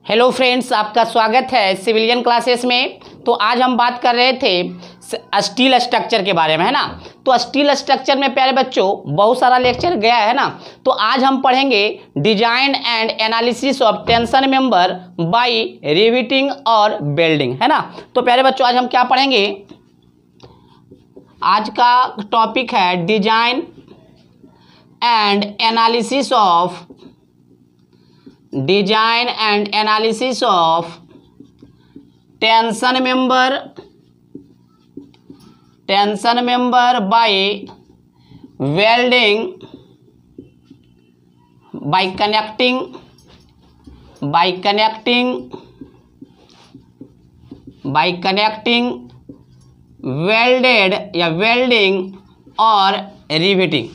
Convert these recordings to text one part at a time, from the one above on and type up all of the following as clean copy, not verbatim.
Hello friends, आपका स्वागत है सिविलियन क्लासेस में। तो आज हम बात कर रहे थे स्टील स्ट्रक्चर के बारे में, है ना। तो स्टील स्ट्रक्चर में प्यारे बच्चों बहुत सारा लेक्चर गया है ना। तो आज हम पढ़ेंगे design and analysis of tension member by riveting और वेल्डिंग, है ना। तो प्यारे बच्चों आज हम क्या पढ़ेंगे, आज का टॉपिक है design and analysis of tension member by welding by connecting welded या वेल्डिंग और रिवेटिंग।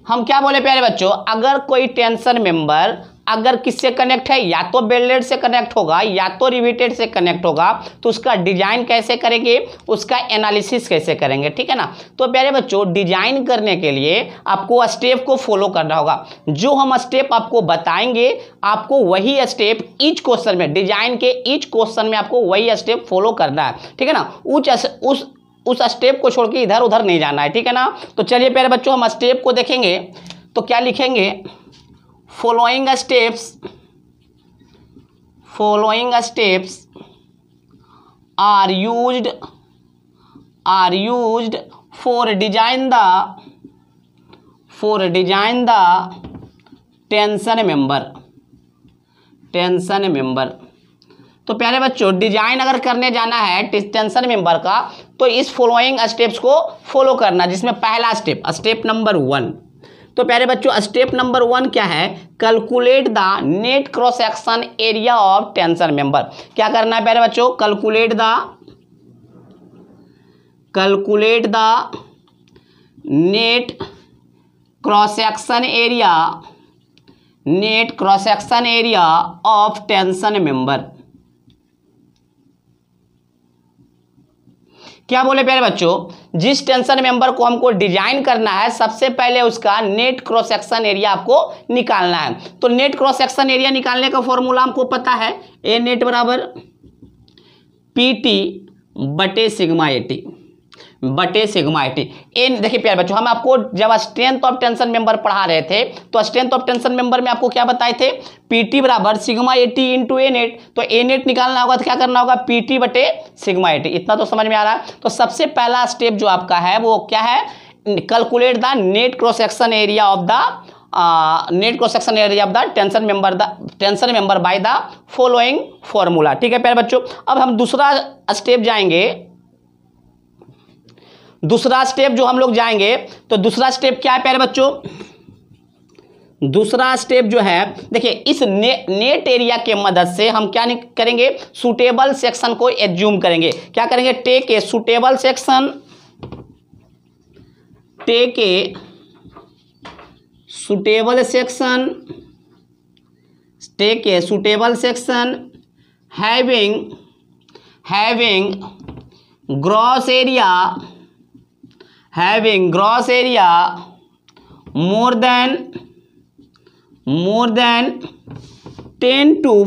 हम क्या बोले प्यारे बच्चों, अगर कोई टेंशन मेंबर अगर किससे कनेक्ट है, या तो वेल्डेड से कनेक्ट होगा या तो रिवेटेड से कनेक्ट होगा, तो उसका डिजाइन कैसे करेंगे, उसका एनालिसिस कैसे करेंगे, ठीक है ना। तो प्यारे बच्चों डिजाइन करने के लिए आपको स्टेप को फॉलो करना होगा। जो हम स्टेप आपको बताएंगे, आपको वही स्टेप ईच क्वेश्चन में, डिजाइन के ईच क्वेश्चन में आपको वही स्टेप फॉलो करना है, ठीक है ना। उस स्टेप को छोड़ के इधर उधर नहीं जाना है, ठीक है ना। तो चलिए प्यारे बच्चों हम स्टेप को देखेंगे। तो क्या लिखेंगे, following steps are used for design the tension member. तो प्यारे बच्चों डिजाइन अगर करने जाना है टेंशन मेंबर का, तो इस फॉलोइंग स्टेप्स को फॉलो करना, जिसमें पहला स्टेप नंबर 1। तो प्यारे बच्चों स्टेप नंबर 1 क्या है, calculate the net cross section area of tension member. क्या करना है प्यारे बच्चों, calculate the net cross section area of tension member. क्या बोले प्यारे बच्चों, जिस टेंशन मेंबर को हमको डिजाइन करना है, सबसे पहले उसका नेट क्रॉस सेक्शन एरिया आपको निकालना है। तो नेट क्रॉस सेक्शन एरिया निकालने का फॉर्मूला हमको पता है, ए नेट बराबर PT बटे सिग्मा एटी। देखिए प्यारे बच्चों, हम आपको जब स्ट्रेंथ ऑफ टेंशन मेंबर पढ़ा रहे थे, तो स्ट्रेंथ ऑफ टेंशन मेंबर में आपको क्या बताए थे, PT बराबर सिग्मा एटी इंटू ए नेट। तो ए नेट निकालना होगा तो क्या करना होगा, PT बटे सिग्मा एटी। इतना तो समझ में आ रहा है। तो सबसे पहला स्टेप जो आपका है वो क्या है, calculate the net cross section area of the tension member by the following formula, ठीक है प्यारे बच्चों। अब हम दूसरा स्टेप जाएंगे। दूसरा स्टेप जो हम लोग जाएंगे, तो दूसरा स्टेप क्या है प्यारे बच्चों, दूसरा स्टेप जो है देखिए, इस नेट एरिया के मदद से हम क्या करेंगे, सूटेबल सेक्शन को एज्यूम करेंगे। क्या करेंगे, take a suitable section having gross area more than 10 to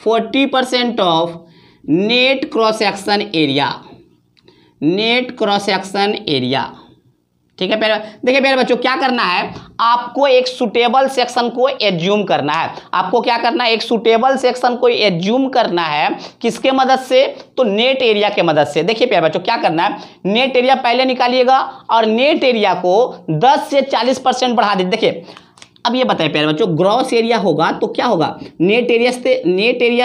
40% of net cross section area, ठीक है प्यारे। देखिए प्यारे बच्चों क्या करना है, आपको एक सूटेबल सेक्शन को एज्यूम करना है। आपको क्या करना है, एक सूटेबल सेक्शन को एज्यूम करना है। किसके मदद से, तो नेट एरिया के मदद से। देखिए प्यारे बच्चों क्या करना है, नेट एरिया पहले निकालिएगा और नेट एरिया को 10 से 40% बढ़ा दीजिए। देखिए अब ये बताइए प्यारे बच्चों, ग्रॉस एरिया होगा तो क्या होगा, नेट एरिया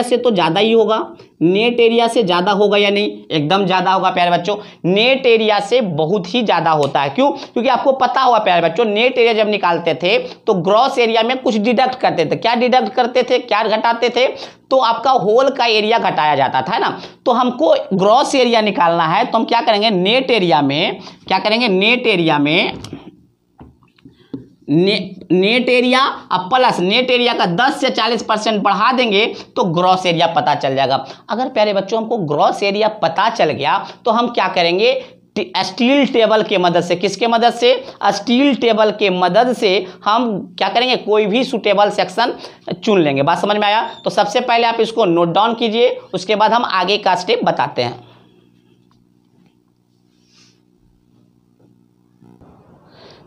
से तो ज़्यादा ही होगा। नेट एरिया से ज़्यादा होगा या नहीं, एकदम ज़्यादा होगा प्यारे बच्चों। नेट एरिया से बहुत ही ज़्यादा होता है। क्यों, क्योंकि आपको पता होगा प्यारे बच्चों, नेट एरिया जब निकालते थे तो ग्रॉस एरिया में कुछ डिडक्ट करते थे। क्या डिडक्ट करते थे, क्या घटाते थे, तो आपका होल का एरिया घटाया जाता था, है ना। तो हमको ग्रॉस एरिया निकालना है, तो हम क्या करेंगे, नेट एरिया में नेट एरिया अब प्लस नेट एरिया का 10 से 40% बढ़ा देंगे तो ग्रॉस एरिया पता चल जाएगा। अगर प्यारे बच्चों हमको ग्रॉस एरिया पता चल गया तो हम क्या करेंगे, स्टील टेबल के मदद से, किसके मदद से, स्टील टेबल के मदद से हम क्या करेंगे, कोई भी सुटेबल सेक्शन चुन लेंगे। बात समझ में आया? तो सबसे पहले आप इसको नोट डाउन कीजिए, उसके बाद हम आगे का स्टेप बताते हैं।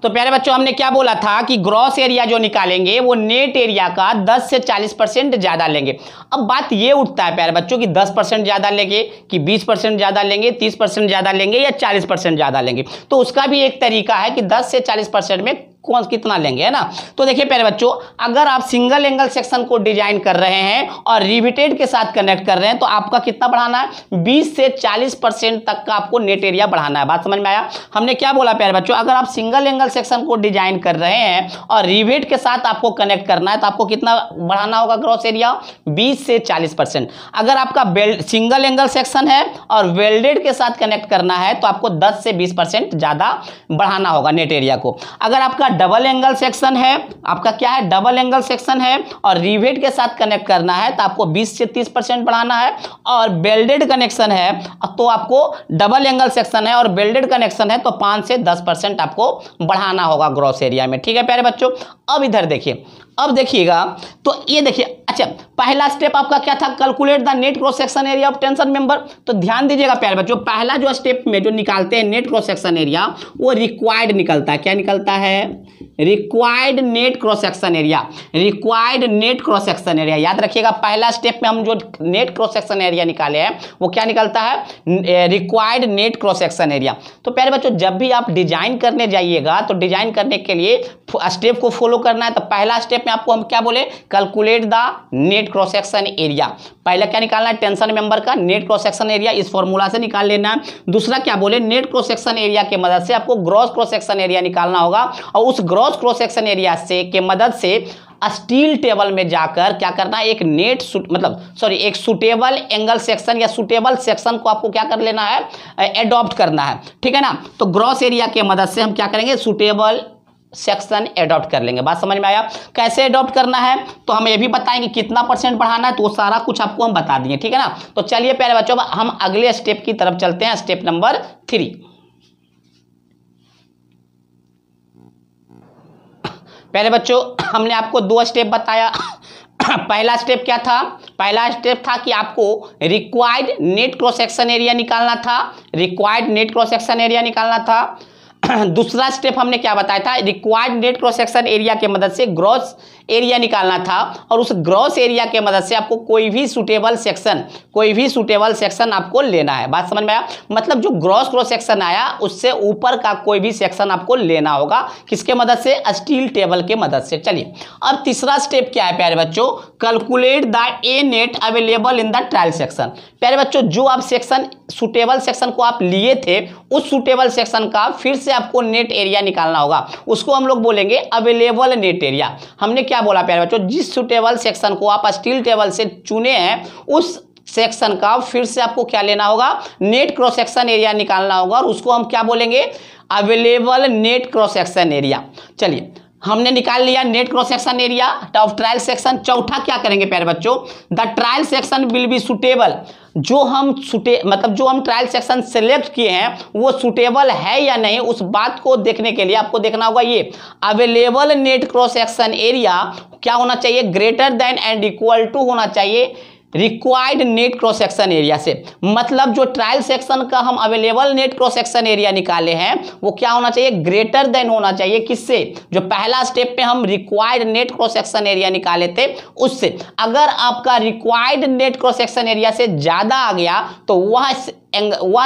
तो प्यारे बच्चों, हमने क्या बोला था कि ग्रॉस एरिया जो निकालेंगे वो नेट एरिया का 10 से 40% ज्यादा लेंगे। अब बात ये उठता है प्यारे बच्चों कि 10% ज्यादा लेंगे कि 20% ज्यादा लेंगे, 30% ज्यादा लेंगे या 40% ज्यादा लेंगे। तो उसका भी एक तरीका है कि 10 से 40% में कौन कितना लेंगे, है ना। तो देखिए प्यारे बच्चों, अगर आप सिंगल एंगल सेक्शन को डिजाइन कर रहे हैं और रिवेटेड के साथ कनेक्ट कर रहे हैं तो आपका कितना बढ़ाना है, 20 से 40% तक का आपको नेट एरिया बढ़ाना है। बात समझ में आया? हमने क्या बोला प्यारे बच्चों, अगर आप सिंगल एंगल सेक्शन को डिजाइन कर रहे हैं और रिवेट के साथ आपको कनेक्ट करना है तो आपको कितना बढ़ाना होगा ग्रॉस एरिया, 20 से 40%। अगर आपका सिंगल एंगल सेक्शन है और वेल्डेड के साथ कनेक्ट करना है तो आपको 10 से 20% ज्यादा बढ़ाना होगा नेट एरिया को। अगर आपका डबल एंगल सेक्शन है, आपका क्या है, डबल एंगल सेक्शन है और रिवेट के साथ कनेक्ट करना है तो आपको 20 से 30% बढ़ाना है। और बेल्डेड कनेक्शन है तो आपको, डबल एंगल सेक्शन है और बेल्डेड कनेक्शन है तो 5 से 10% आपको बढ़ाना होगा ग्रॉस एरिया में। ठीक है प्यारे बच्चों, अब इधर देखिए, अब देखिएगा तो ये देखिए, अच्छा पहला स्टेप आपका क्या था, calculate the net cross section area of tension member. तो ध्यान दीजिएगा प्यारे बच्चों, पहला जो स्टेप में जो निकालते हैं नेट क्रॉस सेक्शन एरिया वो रिक्वायर्ड निकलता है। क्या निकलता है, required net cross section area, required net cross section area. याद रखिएगा, पहला स्टेप में हम जो नेट क्रॉस सेक्शन एरिया निकाले हैं वो क्या निकलता है, required net cross section area. तो प्यारे बच्चों, जब भी आप डिजाइन करने जाइएगा तो डिजाइन करने के लिए स्टेप को फॉलो करना है। तो पहला स्टेप में आपको हम क्या बोले, calculate the net cross section area. पहले क्या निकालना है, टेंशन मेंबर का नेट क्रॉस सेक्शन एरिया, इस फॉर्मूला से निकाल लेना है। दूसरा क्या बोले, नेट क्रॉस सेक्शन एरिया के मदद से आपको ग्रॉस क्रॉस सेक्शन एरिया निकालना होगा और उस ग्रॉस क्रॉस सेक्शन एरिया से के मदद से स्टील टेबल में जाकर क्या करना है, एक नेट एक सुटेबल एंगल सेक्शन या सुटेबल सेक्शन को आपको क्या कर लेना है, एडॉप्ट करना है। ठीक है ना। तो ग्रॉस एरिया के मदद से हम क्या करेंगे, सुटेबल सेक्शन एडॉप्ट कर लेंगे। बात समझ में आया? कैसे एडॉप्ट करना है तो हम ये भी बताएंगे, कितना परसेंट बढ़ाना है तो वो सारा कुछ आपको हम बता दिए। ठीक है ना। तो चलिए प्यारे बच्चों, हम अगले स्टेप की तरफ चलते हैं, स्टेप नंबर 3। प्यारे बच्चों, हमने आपको 2 स्टेप बताया। पहला स्टेप क्या था, पहला स्टेप था कि आपको required net cross section area निकालना था, required net cross section area निकालना था। दूसरा स्टेप हमने क्या बताया था, required net cross section area के मदद से ग्रॉस एरिया निकालना था और उस ग्रॉस एरिया के मदद से आपको कोई भी सुटेबल सेक्शन आपको लेना है। बात समझ में आया? मतलब जो ग्रॉस क्रॉस सेक्शन आया उससे ऊपर का कोई भी सेक्शन आपको लेना होगा, किसके मदद से, स्टील टेबल के मदद से। चलिए अब तीसरा स्टेप क्या है प्यारे बच्चों, calculate the A net available in the trial section. प्यारे बच्चों, जो आप सेक्शन सुटेबल सेक्शन को आप लिए थे उस सुटेबल सेक्शन का फिर से आपको नेट एरिया निकालना होगा, उसको हम लोग बोलेंगे अवेलेबल नेट एरिया। हमने क्या बोला प्यारे बच्चों, जिस सुटेबल सेक्शन को आप स्टील टेबल से चुने हैं उस सेक्शन का फिर से आपको क्या लेना होगा, नेट क्रॉस सेक्शन एरिया निकालना होगा और उसको हम क्या बोलेंगे, available net cross section area. चलिए हमने निकाल लिया net cross section area of trial section. चौथा क्या करेंगे प्यारे बच्चों, the trial section will be suitable. जो हम जो हम ट्रायल सेक्शन सेलेक्ट किए हैं वो सुटेबल है या नहीं, उस बात को देखने के लिए आपको देखना होगा ये available net cross section area क्या होना चाहिए, greater than and equal to होना चाहिए required net cross section area से। मतलब जो ट्रायल सेक्शन का हम available net cross section area निकाले हैं वो क्या होना चाहिए, ग्रेटर देन होना चाहिए, किससे, जो पहला स्टेप पे हम required net cross section area निकाले थे उससे। अगर आपका required net cross section area से ज्यादा आ गया तो वह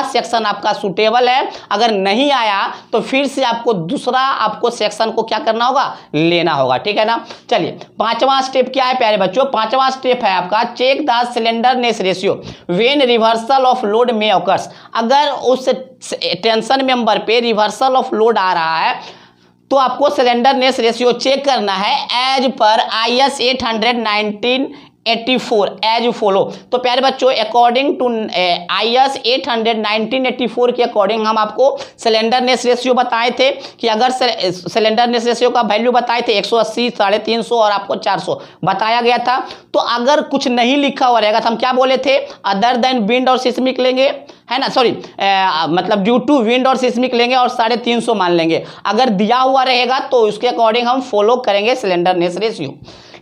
सेक्शन आपका सुटेबल है, अगर नहीं आया तो फिर से आपको दूसरा सेक्शन को क्या करना होगा, लेना होगा। ठीक है ना। चलिए पांचवा स्टेप क्या है प्यारे बच्चों, पांचवा स्टेप है आपका check the slenderness ratio when reversal of load में ऑकर्स। अगर उस टेंशन मेंबर पे रिवर्सल ऑफ लोड आ रहा है तो आपको सिलेंडरनेस रेशियो चेक करना है as per IS 819/84 as follow. तो प्यारे बच्चों, अकॉर्डिंग टू IS 819/84 के अकॉर्डिंग हम आपको सिलेंडरनेस रेशियो बताए थे कि अगर सिलेंडरनेस रेशियो का वैल्यू बताए थे 180, 350 और आपको 400 बताया गया था। तो अगर कुछ नहीं लिखा हुआ रहेगा तो हम क्या बोले थे, अदर देन विंड और सिस्मिक लेंगे, है ना, सॉरी मतलब ड्यू टू विंड और सिस्मिक लेंगे और 350 मान लेंगे। अगर दिया हुआ रहेगा तो उसके अकॉर्डिंग हम फॉलो करेंगे स्लेंडरनेस रेशियो।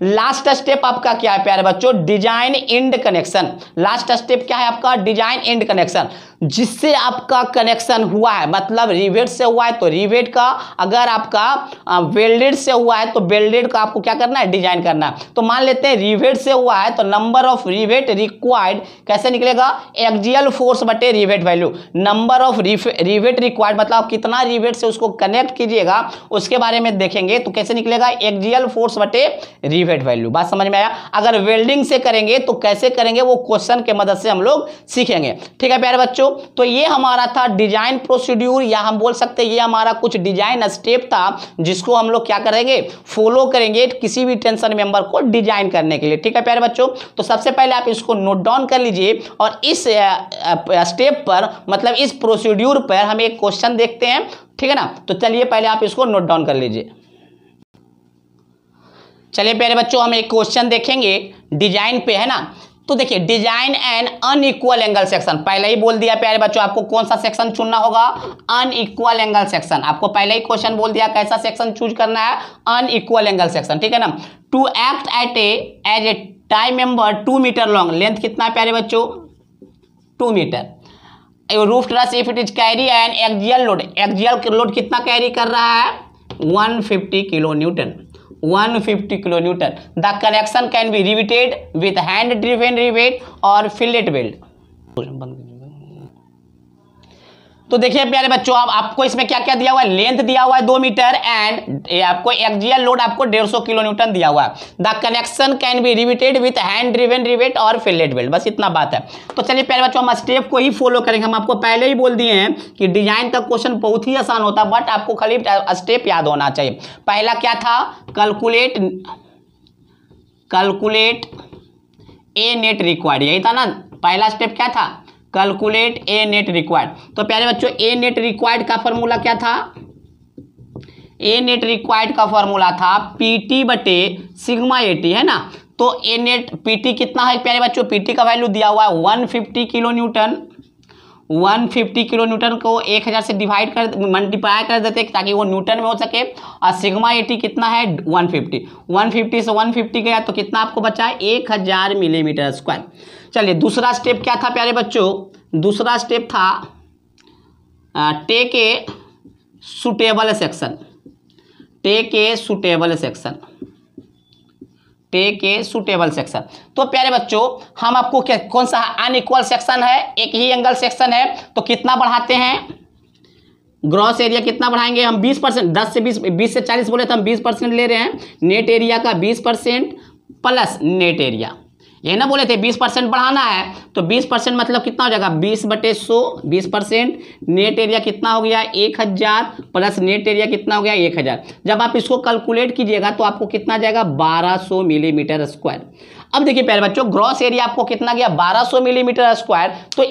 लास्ट स्टेप आपका क्या है प्यारे बच्चों, design and connection. Last step क्या है आपका, डिजाइन एंड कनेक्शन। जिससे आपका कनेक्शन हुआ है, मतलब रिवेट से हुआ है तो रिवेट का, अगर आपका वेल्डेड से हुआ है तो वेल्डेड का आपको क्या करना है, डिजाइन करना है। तो मान लेते हैं रिवेट से हुआ है तो नंबर ऑफ रिवेट रिक्वायर्ड कैसे निकलेगा, एक्सियल फोर्स बटे rivet value. Number of rivet required मतलब आप कितना रिवेट से उसको कनेक्ट कीजिएगा उसके बारे में देखेंगे, तो कैसे निकलेगा, एक्सियल फोर्स बटे रिवेट वैल्यू। बात समझ में आया। अगर वेल्डिंग से करेंगे तो कैसे करेंगे वो क्वेश्चन के मदद से हम लोग सीखेंगे। ठीक है प्यारे बच्चों, तो ये हमारा था डिजाइन प्रोसीड्यूर, या हम बोल सकते हैं ये हमारा कुछ डिजाइन स्टेप था जिसको हम लोग क्या करेंगे, फॉलो करेंगे किसी भी टेंशन मेंबर को डिजाइन करने के लिए। ठीक है प्यारे बच्चों, तो सबसे पहले आप इसको नोट डाउन कर लीजिए और इस स्टेप पर मतलब इस प्रोसीड्यूर पर हम एक क्वेश्चन देखते हैं। ठीक है ना, तो चलिए पहले आप इसको नोट डाउन कर लीजिए। चलिए प्यारे बच्चों, हम एक क्वेश्चन देखेंगे डिजाइन पे, है ना। तो देखिए, design and unequal angle section, पहले ही बोल दिया प्यारे बच्चों आपको कौन सा सेक्शन चुनना होगा, अनइक्वल एंगल सेक्शन। आपको पहले ही क्वेश्चन बोल दिया कैसा सेक्शन चूज करना है, अनइक्वल एंगल सेक्शन। ठीक है ना। To act as a tie member 2 metre long, length कितना है प्यारे बच्चों, 2 metre. Roof truss if it is carry and axial load, axial load कितना कैरी कर रहा है, 150 kilo newton, 150 kilo newton. The connection can be riveted with hand driven rivet और fillet weld. तो देखिए प्यारे बच्चों, अब आपको इसमें क्या क्या दिया हुआ है, लेंथ दिया हुआ है 2 मीटर एंड आपको एक्सियल लोड आपको 150 किलो न्यूटन दिया हुआ है। The connection can be riveted with hand driven rivet और फिलेट वेल्ड, बस इतना बात है। तो चलिए प्यारे बच्चों, हम स्टेप को ही फॉलो करेंगे। हम आपको पहले ही बोल दिए हैं कि डिजाइन तक क्वेश्चन बहुत ही आसान होता है, बट आपको खाली स्टेप याद होना चाहिए। पहला क्या था, कैलकुलेट ए नेट रिक्वायर्ड, यही था ना पहला स्टेप, क्या था, कैलकुलेट ए नेट रिक्वायर्ड। तो प्यारे बच्चों, ए नेट रिक्वायर्ड का फॉर्मूला क्या था, ए नेट रिक्वायर्ड का फॉर्मूला था पीटी बटे सिग्मा एटी, है ना। तो ए नेट पीटी कितना है प्यारे बच्चों, पीटी का वैल्यू दिया हुआ है 150 किलो न्यूटन। 150 किलो न्यूटन को 1000 से डिवाइड कर मल्टीप्लाई कर देते ताकि वो न्यूटन में हो सके। और सिग्मा एटी कितना है, 150 से 150 गया तो कितना आपको बचा, 1000 मिलीमीटर स्क्वायर। चलिए दूसरा स्टेप क्या था प्यारे बच्चों, दूसरा स्टेप था take a suitable section, take a suitable section, take a suitable section. तो प्यारे बच्चों, हम आपको क्या कौन सा अनइक्वल सेक्शन है, एक ही एंगल सेक्शन है, तो कितना बढ़ाते हैं, ग्रॉस एरिया कितना बढ़ाएंगे हम, 20%, 10 से 20 से 40 बोले तो हम 20% ले रहे हैं। नेट एरिया का 20% प्लस नेट एरिया, ये ना बोले थे 20% बढ़ाना है, तो 20% मतलब कितना हो जाएगा, 20/100, 20%। नेट एरिया कितना हो गया, 1000 प्लस नेट एरिया कितना हो गया, 1000। जब आप इसको कैलकुलेट कीजिएगा तो आपको कितना जाएगा, 1200 मिलीमीटर स्क्वायर। अब देखिए प्यारे बच्चों, ग्रॉस एरिया आपको कितना गया, 1200 मिलीमीटर स्क्वायर। तो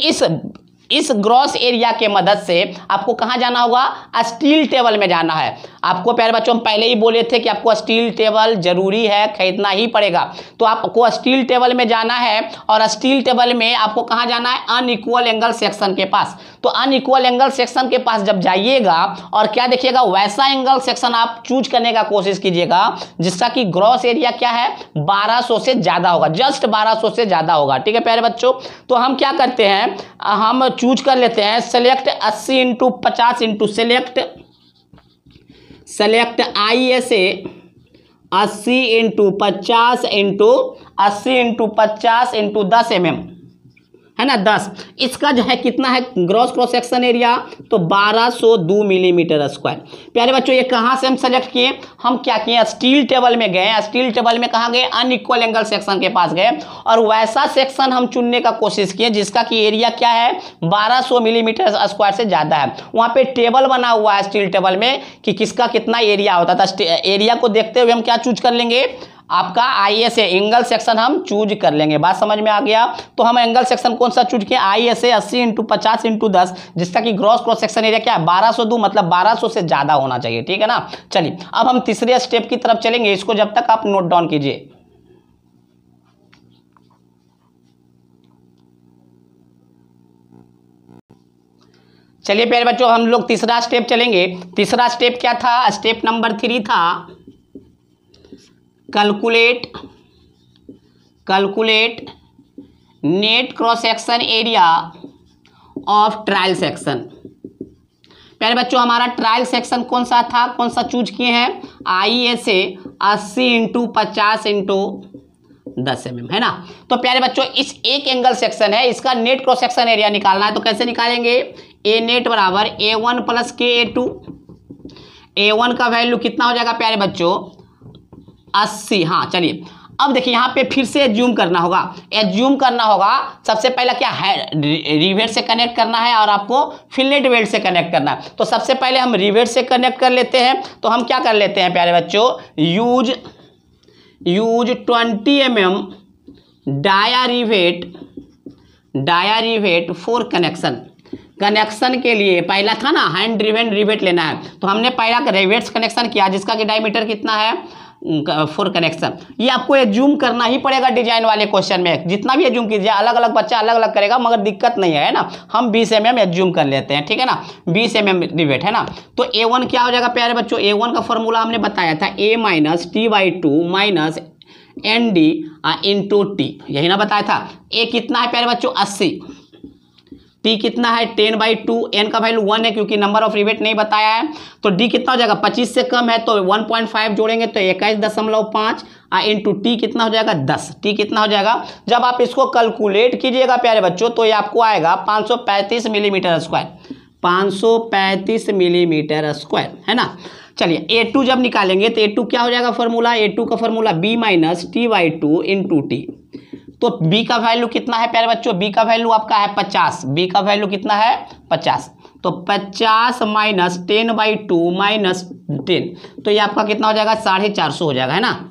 इस ग्रॉस एरिया के मदद से आपको कहाँ जाना होगा, स्टील टेबल में जाना है। आपको प्यारे बच्चों हम पहले ही बोले थे कि आपको स्टील टेबल जरूरी है, खरीदना ही पड़ेगा। तो आपको स्टील टेबल में जाना है और स्टील टेबल में आपको कहाँ जाना है, अनइक्वल एंगल सेक्शन के पास। तो अनइक्वल एंगल सेक्शन के पास जब जाइएगा और क्या देखिएगा, वैसा एंगल सेक्शन आप चूज करने का कोशिश कीजिएगा जिसका कि ग्रॉस एरिया क्या है, 1200 से ज्यादा होगा, जस्ट 1200 से ज्यादा होगा। ठीक है प्यारे बच्चों, तो हम क्या करते हैं, हम चूज कर लेते हैं select 80 into 50 into select ISA 80 into 50 into 80 into 50 into 10 mm, है ना, 10। इसका जो है कितना है ग्रॉस क्रॉस सेक्शन एरिया, तो 1202 मिलीमीटर स्क्वायर। प्यारे बच्चों, ये कहाँ से हम सेलेक्ट किए, हम क्या किए, स्टील टेबल में गए। स्टील टेबल में कहाँ गए, अनइक्वल एंगल सेक्शन के पास गए और वैसा सेक्शन हम चुनने का कोशिश किए जिसका कि एरिया क्या है, 1200 मिलीमीटर स्क्वायर से ज़्यादा है। वहाँ पे टेबल बना हुआ है स्टील टेबल में कि किसका कितना एरिया होता था। एरिया को देखते हुए हम क्या चूज कर लेंगे, आपका ISA एंगल सेक्शन हम चूज कर लेंगे। बात समझ में आ गया। तो हम एंगल सेक्शन कौन सा चूज किया, ISA 80 इंटू 50 इंटू 10, जिसका कि ग्रॉस क्रॉस सेक्शन एरिया क्या है, 1202, मतलब 1200 से ज्यादा होना चाहिए। ठीक है ना। चलिए अब हम तीसरे स्टेप की तरफ चलेंगे, इसको जब तक आप नोट डाउन कीजिए। चलिए प्यारे बच्चों हम लोग तीसरा स्टेप चलेंगे। तीसरा स्टेप क्या था? स्टेप नंबर 3 था calculate net cross section area of trial section. प्यारे बच्चों हमारा ट्रायल सेक्शन कौन सा था, कौन सा चूज किए हैं? ISA 80 इंटू 50 इंटू 10 mm, है ना। तो प्यारे बच्चों इस एक एंगल सेक्शन है, इसका नेट क्रॉस सेक्शन एरिया निकालना है। तो कैसे निकालेंगे? ए नेट बराबर A1 प्लस KA2। A1 का वैल्यू कितना हो जाएगा प्यारे बच्चों? 80। हाँ चलिए अब देखिए यहाँ पे फिर से एज्यूम करना होगा। सबसे पहला क्या है? रिवेट से कनेक्ट करना है और आपको फिलेट वेल्ड से कनेक्ट करना है। तो सबसे पहले हम रिवेट से कनेक्ट कर लेते हैं। तो हम क्या कर लेते हैं प्यारे बच्चों? Use 20 mm dia rivet for connection के लिए पहला था ना हैंड ड्रिवेन रिवेट लेना है। तो हमने पहला रिवेट्स कनेक्शन किया जिसका कि डायमीटर कितना है? For connection. ये आपको एज्यूम करना ही पड़ेगा डिजाइन वाले क्वेश्चन में। जितना भी एज्यूम कीजिए, अलग अलग बच्चा अलग अलग करेगा मगर दिक्कत नहीं है ना। हम 20 mm एज्यूम कर लेते हैं, ठीक है ना। 20 mm रिवेट है ना। तो A1 क्या हो जाएगा प्यारे बच्चों? A1 का फॉर्मूला हमने बताया था A minus T/2 minus ND into T, यही ना बताया था। A कितना है प्यारे बच्चों? 80। T कितना है? 10/2। N का वैल्यू 1 है क्योंकि नंबर ऑफ रिवेट नहीं बताया है। तो D कितना हो जाएगा? 25 से कम है तो 1.5 जोड़ेंगे तो 21.5 इंटू T कितना हो जाएगा? 10। T कितना हो जाएगा? जब आप इसको कैलकुलेट कीजिएगा प्यारे बच्चों तो ये आपको आएगा 535 मिलीमीटर स्क्वायर। 535 मिलीमीटर स्क्वायर, है ना। चलिए A2 जब निकालेंगे तो A2 क्या हो जाएगा फॉर्मूला? A2 का formula B minus T/2 into T। तो B का वैल्यू कितना है प्यारे बच्चों? B का वैल्यू आपका है 50। B का वैल्यू कितना है? 50। तो 50 माइनस 10/2 माइनस 10, तो ये आपका कितना हो जाएगा? 450 हो जाएगा, है ना।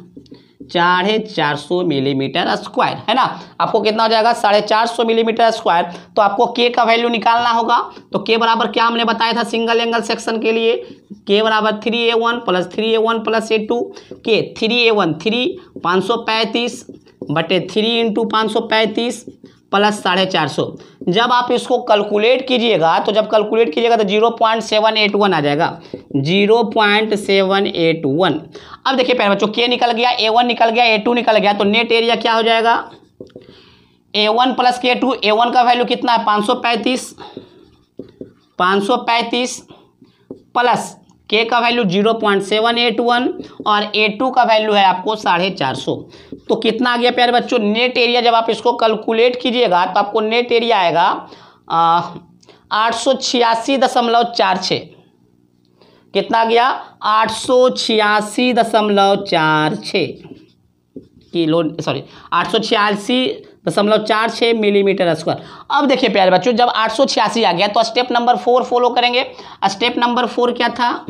450 मिलीमीटर स्क्वायर, है ना। आपको कितना हो जाएगा? 450 मिलीमीटर स्क्वायर। तो आपको K का वैल्यू निकालना होगा। तो K बराबर क्या हमने बताया था सिंगल एंगल सेक्शन के लिए? K बराबर 3A1 plus 3A1 plus A2। K 3A1 3 535 बटे 3 इंटू 535 प्लस 450। जब आप इसको कैलकुलेट कीजिएगा तो 0.781 आ जाएगा। 0.781। अब देखिए प्यारे बच्चों K निकल गया, A1 निकल गया, A2 निकल गया। तो नेट एरिया क्या हो जाएगा? A1 plus K2। A1 का वैल्यू कितना है? 535 प्लस K का वैल्यू 0.781 और A2 का वैल्यू है आपको 450। तो कितना आ गया प्यारे बच्चों नेट एरिया? जब आप इसको कैलकुलेट कीजिएगा तो आपको नेट एरिया आएगा 886.46। कितना आ गया? 886.46 किलो, सॉरी 886.46 मिलीमीटर स्क्वायर। अब देखिए प्यारे बच्चों जब 886 आ गया तो स्टेप नंबर 4 फॉलो करेंगे। स्टेप नंबर 4 क्या था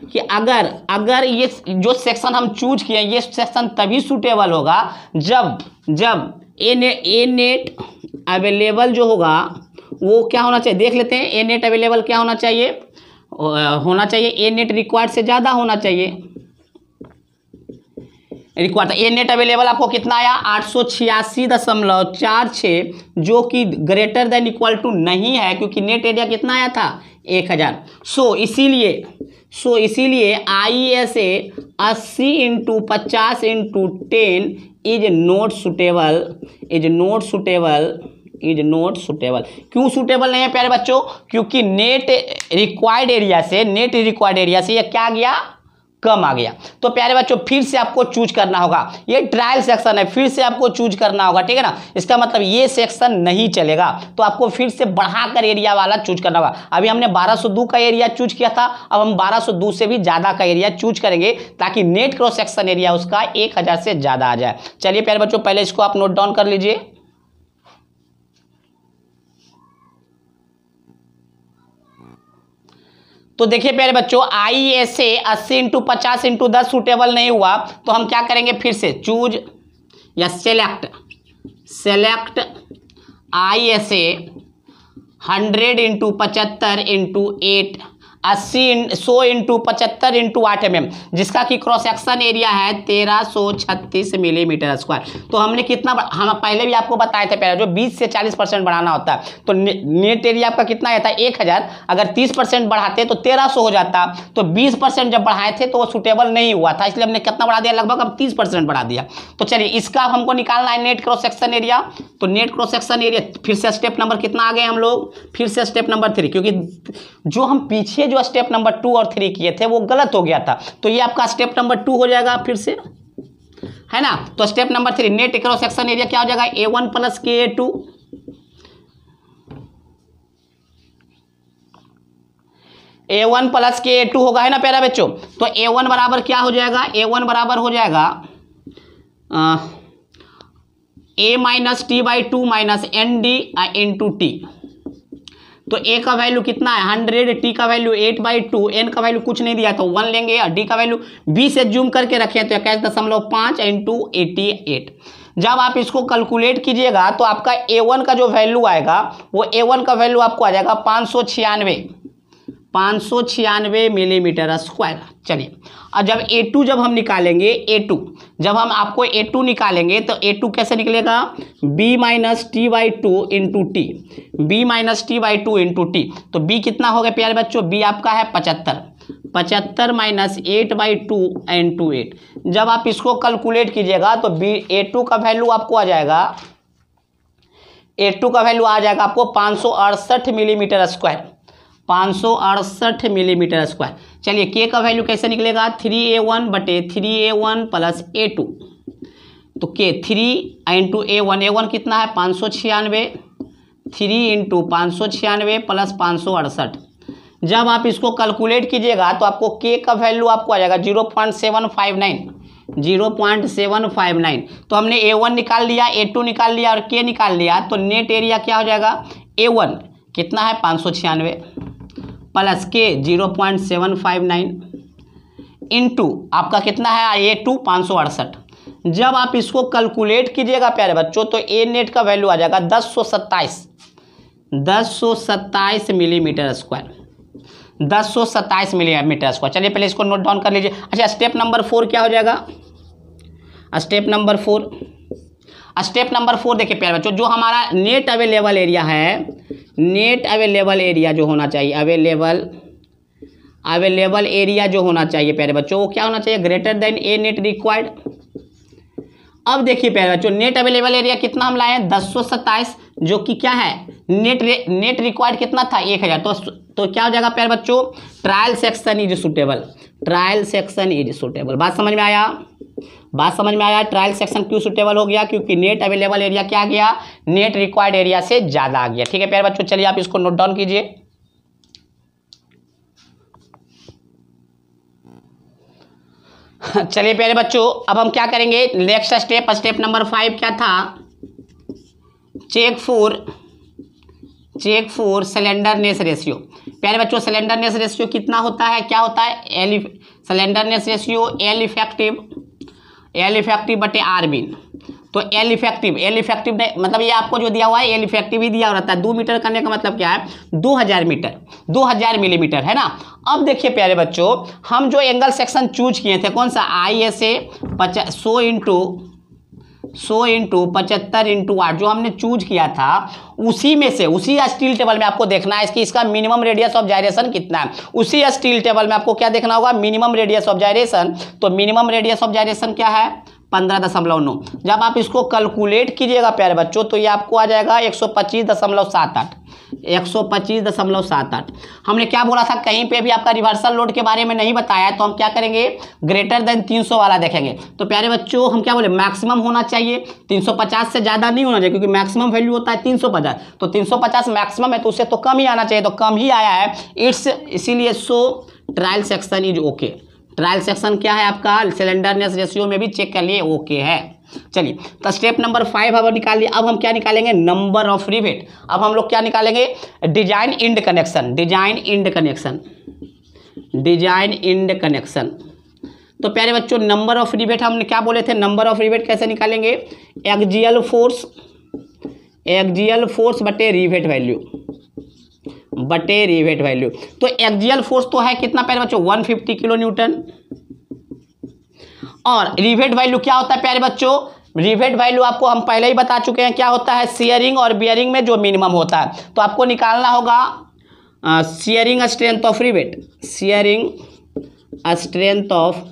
कि अगर ये जो सेक्शन हम चूज किए ये सेक्शन तभी सूटेबल होगा जब ए नेट अवेलेबल जो होगा वो क्या होना चाहिए? देख लेते हैं। ए नेट अवेलेबल क्या होना चाहिए? ए नेट रिक्वायर्ड से ज़्यादा होना चाहिए। रिक्वायर्ड ए नेट अवेलेबल आपको कितना आया? 886.46 जो कि ग्रेटर देन इक्वल टू नहीं है क्योंकि नेट एरिया कितना आया था? 1000। सो इसीलिए ISA 80 into 50 into 10 is not suitable. क्यों सुटेबल नहीं है प्यारे बच्चों? क्योंकि नेट रिक्वायर्ड एरिया से ये क्या गया? कम आ गया। तो प्यारे बच्चों फिर से आपको चूज करना होगा। ये ट्रायल सेक्शन है, फिर से आपको चूज करना होगा, ठीक है ना। इसका मतलब ये सेक्शन नहीं चलेगा तो आपको फिर से बढ़ाकर एरिया वाला चूज करना होगा। अभी हमने 1202 का एरिया चूज किया था, अब हम 1202 से भी ज्यादा का एरिया चूज करेंगे ताकि नेट क्रॉस सेक्शन एरिया उसका 1000 से ज्यादा आ जाए। चलिए प्यारे बच्चों पहले इसको आप नोट डाउन कर लीजिए। तो देखिए प्यारे बच्चों ISA 80 इंटू 50 इंटू 10 सूटेबल नहीं हुआ तो हम क्या करेंगे? फिर से चूज या select ISA 100 into 75 into 8 100 into 75 into 8 mm, जिसका कि क्रॉस सेक्शन एरिया है 1336 मिलीमीटर स्क्वायर। तो हमने कितना, हम पहले भी आपको बताए थे पहले, जो 20 से 40% बढ़ाना होता है तो नेट एरिया आपका कितना आता है 1000, अगर 30% बढ़ाते तो 1300 हो जाता। तो 20% जब बढ़ाए थे तो वो सुटेबल नहीं हुआ था, इसलिए हमने कितना बढ़ा दिया, लगभग अब 30% बढ़ा दिया। तो चलिए इसका हमको निकालना है नेट क्रॉस सेक्शन एरिया। तो नेट क्रॉस सेक्शन एरिया, फिर से स्टेप नंबर कितना आ गए हम लोग, फिर से स्टेप नंबर 3, क्योंकि जो हम पीछे जो स्टेप नंबर 2 और 3 किए थे वो गलत हो गया था, तो ये आपका स्टेप नंबर 2 हो जाएगा फिर से, है ना। तो step number 3 net cross section area क्या हो जाएगा, A1 plus KA2, A1 plus KA2 होगा, है ना प्यारा बच्चों। तो A1 बराबर क्या हो जाएगा, A1 बराबर हो जाएगा A minus T by 2 minus ND into T. तो A का वैल्यू कितना है 100, T का वैल्यू 8/2, N का वैल्यू कुछ नहीं दिया तो 1 लेंगे, और D का वैल्यू 20 से जूम करके रखे तो 21.5 इंटू 88। जब आप इसको कैलकुलेट कीजिएगा तो आपका A1 का जो वैल्यू आएगा वो A1 का वैल्यू आपको आ जाएगा 596 मिलीमीटर स्क्वायर। चलिए, और जब A2 जब हम निकालेंगे, A2 जब हम आपको A2 निकालेंगे तो A2 कैसे निकलेगा, B minus T by 2 into T, B minus T by 2 into T. तो B कितना हो गया प्यारे बच्चों, B आपका है 75 माइनस 8/2 इंटू 8। जब आप इसको कैलकुलेट कीजिएगा तो A2 का वैल्यू आपको आ जाएगा, A2 का वैल्यू आ जाएगा आपको 568 मिलीमीटर स्क्वायर, 568 मिलीमीटर स्क्वायर। चलिए K का वैल्यू कैसे निकलेगा, 3A1 बटे 3A1 प्लस A2। तो K 3 इंटू A1 कितना है 596, 3 इंटू 596 प्लस 568। जब आप इसको कैलकुलेट कीजिएगा तो आपको K का वैल्यू आपको आ जाएगा 0.759। तो हमने A1 निकाल लिया, A2 निकाल लिया और K निकाल लिया। तो नेट एरिया क्या हो जाएगा, A1 कितना है 596 प्लस K 0.759 इंटू आपका कितना है A2 568। जब आप इसको कैलकुलेट कीजिएगा प्यारे बच्चों तो A नेट का वैल्यू आ जाएगा 1027 मिलीमीटर स्क्वायर, 1027 मिलीमीटर स्क्वायर। चलिए पहले इसको नोट डाउन कर लीजिए। अच्छा, स्टेप नंबर 4 क्या हो जाएगा, स्टेप नंबर 4 देखिए प्यारे बच्चों, जो हमारा नेट अवेलेबल एरिया है, नेट अवेलेबल एरिया जो होना चाहिए, अवेलेबल एरिया जो होना चाहिए प्यारे बच्चों, वो क्या होना चाहिए, greater then A net required. अब देखिए प्यारे बच्चों, नेट अवेलेबल एरिया कितना हम लाए हैं 1027, जो कि क्या है नेट रिक्वायर्ड कितना था 1000। तो क्या हो जाएगा प्यारे बच्चों, trial section is suitable, trial section is suitable. बात समझ में आया, ट्रायल सेक्शन क्यों सुटेबल हो गया, क्योंकि नेट अवेलेबल एरिया क्या आ गया, नेट रिक्वायर्ड एरिया से ज्यादा आ गया। ठीक है प्यारे बच्चों, चलिए आप इसको नोट डाउन कीजिए। चलिए प्यारे बच्चों, अब हम क्या करेंगे, नेक्स्ट स्टेप नंबर 5 क्या था, चेक फॉर स्लेंडरनेस रेशियो। प्यारे बच्चों, स्लेंडरनेस रेशियो कितना होता है, क्या होता है, स्लेंडरनेस रेशियो L इफेक्टिव बटे R मीन। तो L इफेक्टिव ने मतलब ये आपको जो दिया हुआ है L इफेक्टिव ही दिया रहता है। 2 मीटर करने का मतलब क्या है, 2000 मिलीमीटर, है ना। अब देखिए प्यारे बच्चों, हम जो एंगल सेक्शन चूज किए थे, कौन सा, ISA 100 इंटू 75 इंटू 8 जो हमने चूज किया था, उसी में से, उसी स्टील टेबल में आपको देखना है इसका मिनिमम रेडियस ऑफ जायरेशन कितना है। उसी स्टील टेबल में आपको क्या देखना होगा, मिनिमम रेडियस ऑफ जायरेशन। तो मिनिमम रेडियस ऑफ जायरेशन क्या है 15.9। जब आप इसको कैलकुलेट कीजिएगा प्यारे बच्चों तो ये आपको आ जाएगा 125.78। हमने क्या बोला था, कहीं पे भी आपका रिवर्सल लोड के बारे में नहीं बताया, तो हम क्या करेंगे, ग्रेटर देन 300 वाला देखेंगे। तो प्यारे बच्चों हम क्या बोले, मैक्सिमम होना चाहिए, 350 से ज़्यादा नहीं होना चाहिए, क्योंकि मैक्सिमम वैल्यू होता है 350। तो 350 मैक्सिमम है, तो उससे तो कम ही आना चाहिए, तो कम ही आया है इसीलिए trial section is okay. Trial section क्या है आपका, स्लेंडरनेस रेशियो में भी चेक कर लिए, ओके है। चलिए, तो स्टेप नंबर 5 अब निकाल लिया। अब हम क्या निकालेंगे, नंबर ऑफ रिवेट। अब हम लोग क्या निकालेंगे, डिजाइन इंड कनेक्शन। तो प्यारे बच्चों, नंबर ऑफ रिवेट हमने क्या बोले थे, नंबर ऑफ रिवेट कैसे निकालेंगे, एक्सियल फोर्स बटे रिवेट वैल्यू, बटे रिवेट वैल्यू। तो एक्सियल फोर्स तो है कितना प्यारे बच्चों 150 किलो न्यूटन, और रिवेट वैल्यू क्या होता है प्यारे बच्चों, रिवेट वैल्यू आपको हम पहले ही बता चुके हैं क्या होता है, शियरिंग और बियरिंग में जो मिनिमम होता है। तो आपको निकालना होगा shearing strength of rivet, shearing strength of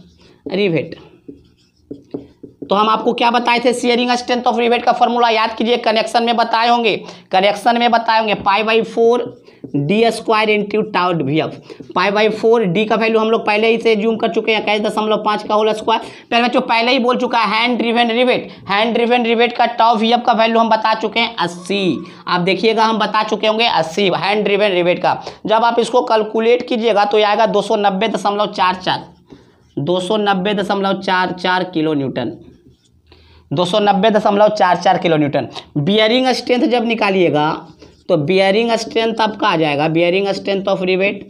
rivet. तो हम आपको क्या बताए थे, शियरिंग स्ट्रेंथ ऑफ रिवेट का फॉर्मूला याद कीजिए, कनेक्शन में बताए होंगे, π/4 D square into tau VF। π/4 D का वैल्यू हम लोग पहले ही से जूम कर चुके हैं 21.5 का होल स्क्वायर। पहले बच्चों पहले ही बोल चुका है hand driven rivet, hand driven rivet का टाउ VF का वैल्यू हम बता चुके हैं 80। आप देखिएगा हम बता चुके होंगे 80 हैंड ड्रिवन रिवेट का। जब आप इसको कैलकुलेट कीजिएगा तो आएगा 290.44, 290.44 kilo Newton, 290.44 kilo Newton. Bearing strength जब निकालिएगा तो बियरिंग स्ट्रेंथ आपका आ जाएगा, बियरिंग स्ट्रेंथ ऑफ रिवेट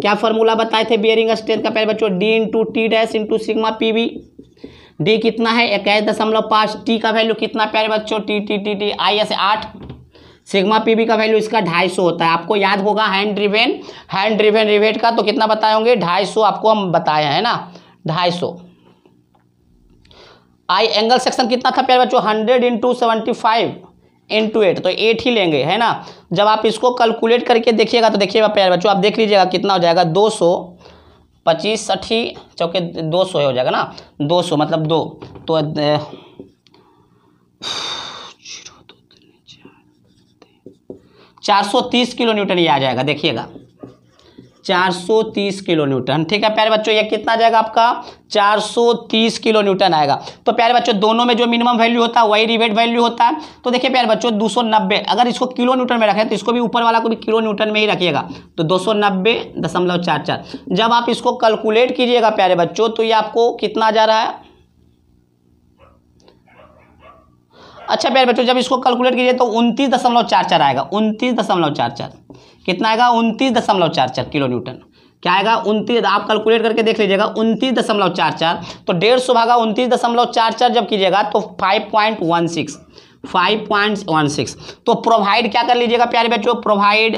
क्या फॉर्मूला बताए थे बियरिंग स्ट्रेंथ का पहले बच्चों, D into T dash into sigma PV। D कितना है 21.5, टी का वैल्यू कितना प्यारे बच्चों, टी आई ऐसे 8, सिग्मा PV का वैल्यू इसका 250 होता है। आपको याद होगा हैंड ड्रिवेन रिवेट का तो कितना बताए होंगे 250, आपको हम बताए हैं ना 250। आई एंगल सेक्शन कितना था प्यारे बच्चों 100 इंटू 75 इंटू 8, तो 8 ही लेंगे है ना। जब आप इसको कैलकुलेट करके देखिएगा तो देखिएगा प्यारे बच्चों आप देख लीजिएगा कितना हो जाएगा 225 60 चौके 200 हो जाएगा ना, 200 मतलब 2 तो 430 किलो न्यूटन ये आ जाएगा, देखिएगा 430 किलो न्यूटन। ठीक है प्यारे बच्चों ये कितना जाएगा आपका 430 किलो न्यूटन आएगा। तो प्यारे बच्चों दोनों में जो मिनिमम वैल्यू होता है वही रिवेट वैल्यू होता है। तो देखिए प्यारे बच्चों 290, अगर इसको किलो न्यूटन में रखें तो इसको भी ऊपर वाला को भी किलो न्यूटन में ही रखिएगा, तो 290.44। जब आप इसको कैलकुलेट कीजिएगा प्यारे बच्चों तो ये आपको कितना जा रहा है, अच्छा प्यारे बच्चों जब इसको कैलकुलेट कीजिए तो 29.44 आएगा, 29.44 कितना आएगा 29.44 किलो न्यूटन। क्या आएगा 29, आप कैलकुलेट करके देख लीजिएगा 29.44। तो 150 भागा 29.44 जब कीजिएगा तो 5.16। तो प्रोवाइड क्या कर लीजिएगा प्यारे बच्चों, provide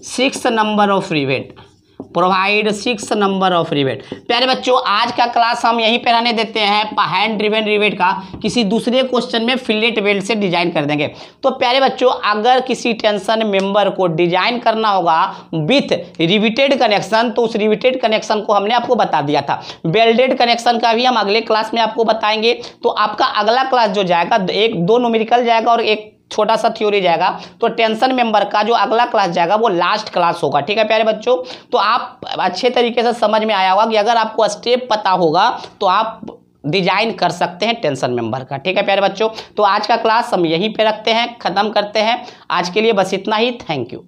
6 number of rivet, provide 6 number of rivet. प्यारे बच्चों आज का क्लास हम यहीं पे रहने देते हैं, हैंड ड्रिवन रिवेट का किसी दूसरे क्वेश्चन में फिलेट वेल्ड से डिजाइन कर देंगे। तो प्यारे बच्चों अगर किसी टेंशन मेंबर को डिजाइन करना होगा विथ रिविटेड कनेक्शन तो उस रिविटेड कनेक्शन को हमने आपको बता दिया था। वेल्डेड कनेक्शन का भी हम अगले क्लास में आपको बताएंगे। तो आपका अगला क्लास जो जाएगा 1-2 न्यूमेरिकल जाएगा और एक छोटा सा थ्योरी जाएगा। तो टेंशन मेंबर का जो अगला क्लास जाएगा वो लास्ट क्लास होगा। ठीक है प्यारे बच्चों, तो आप अच्छे तरीके से समझ में आया होगा कि अगर आपको स्टेप पता होगा तो आप डिजाइन कर सकते हैं टेंशन मेंबर का। ठीक है प्यारे बच्चों, तो आज का क्लास हम यहीं पे रखते हैं, खत्म करते हैं। आज के लिए बस इतना ही, थैंक यू।